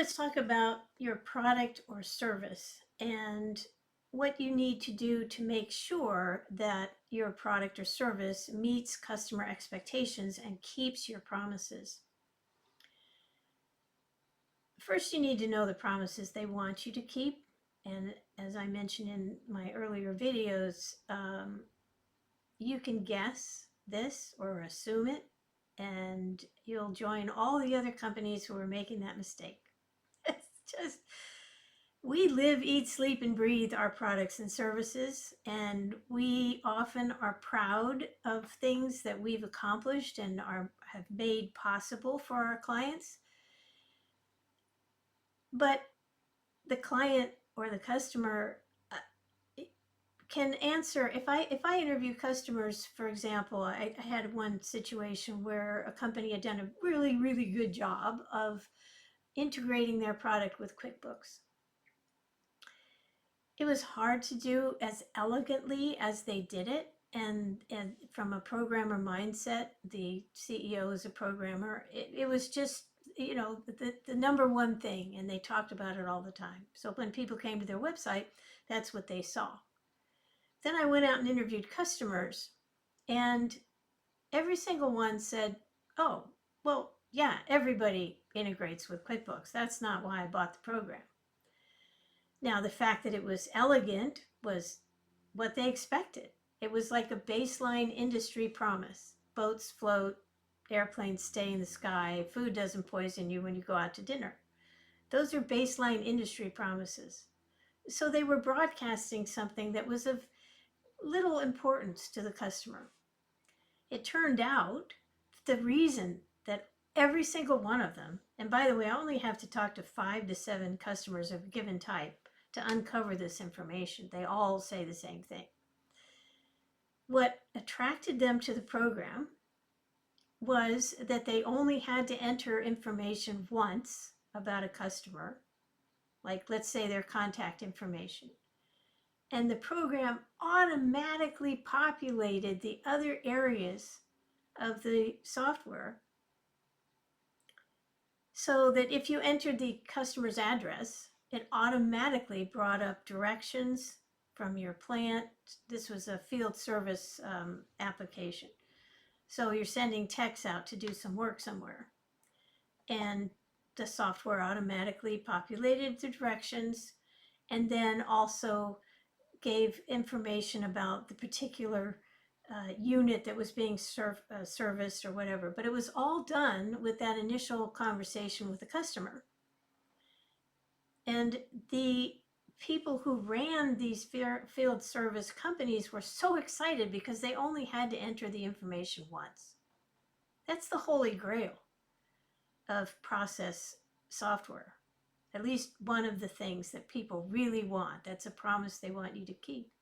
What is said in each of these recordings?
let's talk about your product or service and what you need to do to make sure that your product or service meets customer expectations and keeps your promises. First, you need to know the promises they want you to keep. And as I mentioned in my earlier videos, you can guess this or assume it, and you'll join all the other companies who are making that mistake. It's just, we live, eat, sleep, and breathe our products and services, and we often are proud of things that we've accomplished and have made possible for our clients. But the client or the customer can answer. If I interview customers, for example, I had one situation where a company had done a really, really good job of integrating their product with QuickBooks. It was hard to do as elegantly as they did it. And from a programmer mindset, the CEO is a programmer. It was just, the number one thing, and they talked about it all the time. So when people came to their website, that's what they saw. Then I went out and interviewed customers, and every single one said, oh, well, yeah, everybody integrates with QuickBooks. That's not why I bought the program. Now, the fact that it was elegant was what they expected. It was like a baseline industry promise. Boats float, airplanes stay in the sky, food doesn't poison you when you go out to dinner. Those are baseline industry promises. So they were broadcasting something that was of little importance to the customer. It turned out the reason that every single one of them, and by the way, I only have to talk to 5 to 7 customers of a given type to uncover this information. They all say the same thing. What attracted them to the program was that they only had to enter information once about a customer, like let's say their contact information. And the program automatically populated the other areas of the software so that if you entered the customer's address, it automatically brought up directions from your plant. This was a field service application. So you're sending techs out to do some work somewhere. And the software automatically populated the directions and then also gave information about the particular unit that was being serviced or whatever. But it was all done with that initial conversation with the customer. And the people who ran these field service companies were so excited because they only had to enter the information once. That's the holy grail of process software. At least one of the things that people really want. That's a promise they want you to keep.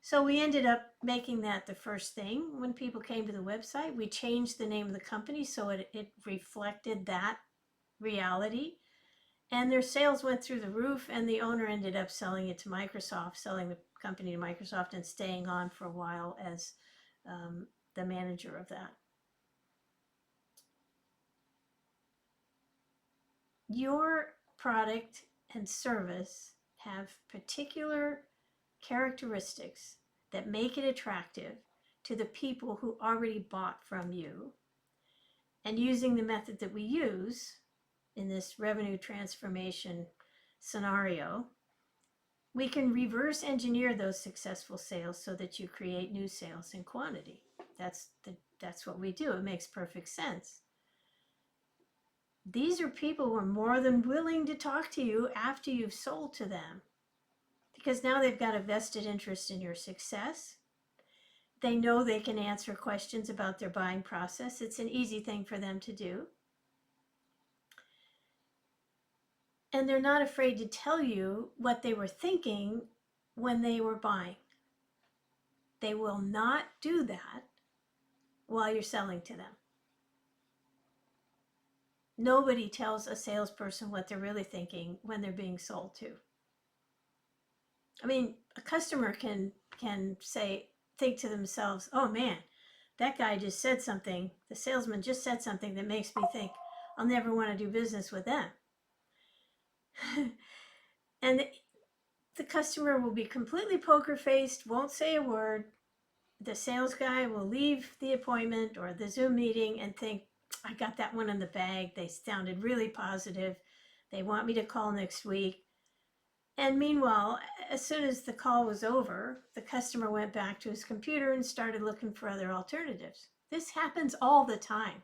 So we ended up making that the first thing when people came to the website. We changed the name of the company so it reflected that reality. And their sales went through the roof, and the owner ended up selling it to Microsoft, selling the company to Microsoft and staying on for a while as the manager of that. Your product and service have particular characteristics that make it attractive to the people who already bought from you. And using the method that we use in this revenue transformation scenario, we can reverse engineer those successful sales so that you create new sales in quantity. That's what we do. It makes perfect sense. These are people who are more than willing to talk to you after you've sold to them, because now they've got a vested interest in your success. They know they can answer questions about their buying process. It's an easy thing for them to do. And they're not afraid to tell you what they were thinking when they were buying. They will not do that while you're selling to them. Nobody tells a salesperson what they're really thinking when they're being sold to. I mean, a customer can think to themselves, oh man, that guy just said something, the salesman just said something that makes me think I'll never want to do business with them. And the customer will be completely poker faced, won't say a word. The sales guy will leave the appointment or the Zoom meeting and think, I got that one in the bag. They sounded really positive. They want me to call next week. And meanwhile, as soon as the call was over, the customer went back to his computer and started looking for other alternatives. This happens all the time.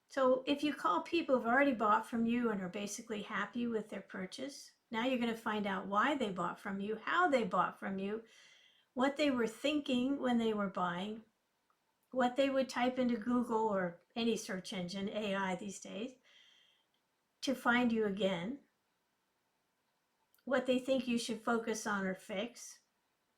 So if you call people who've already bought from you and are basically happy with their purchase, now you're going to find out why they bought from you, how they bought from you, what they were thinking when they were buying, what they would type into Google or any search engine, AI these days, to find you again, what they think you should focus on or fix,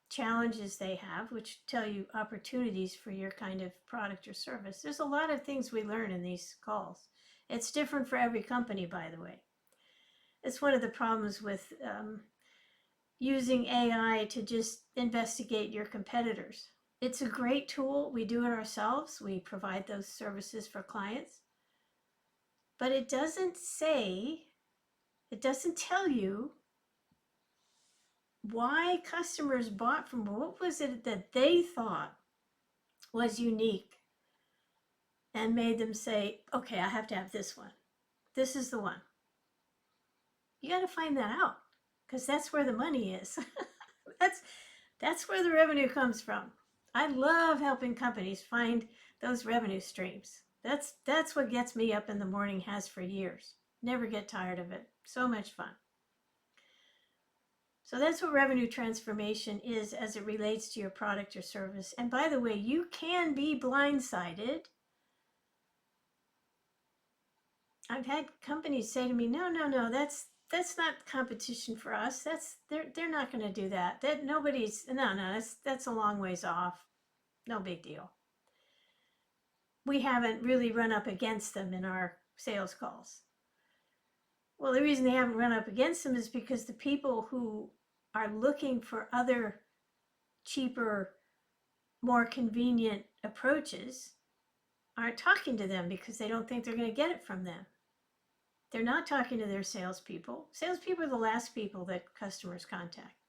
challenges they have, which tell you opportunities for your kind of product or service. There's a lot of things we learn in these calls. It's different for every company, by the way. It's one of the problems with using AI to just investigate your competitors. It's a great tool. We do it ourselves. We provide those services for clients. But it doesn't tell you why customers bought from, what was it that they thought was unique and made them say, okay, I have to have this one. This is the one. You got to find that out because that's where the money is. that's where the revenue comes from. I love helping companies find those revenue streams. That's what gets me up in the morning, has for years. Never get tired of it. So much fun. So that's what revenue transformation is as it relates to your product or service. And by the way, you can be blindsided. I've had companies say to me, no, that's not competition for us. They're not going to do that. That's a long ways off. No big deal. We haven't really run up against them in our sales calls. Well, the reason they haven't run up against them is because the people who are looking for other cheaper, more convenient approaches aren't talking to them because they don't think they're going to get it from them. They're not talking to their salespeople. Salespeople are the last people that customers contact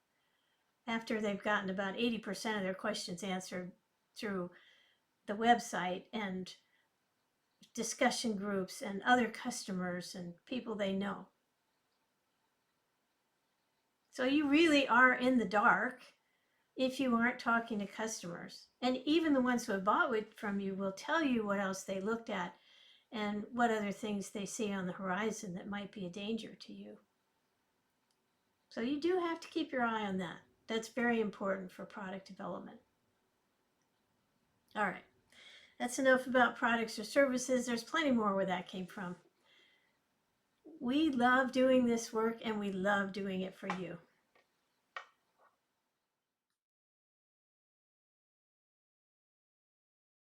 after they've gotten about 80% of their questions answered through the website and discussion groups and other customers and people they know. So you really are in the dark if you aren't talking to customers. And even the ones who have bought from you will tell you what else they looked at and what other things they see on the horizon that might be a danger to you. So you do have to keep your eye on that. That's very important for product development. All right, that's enough about products or services. There's plenty more where that came from. We love doing this work and we love doing it for you.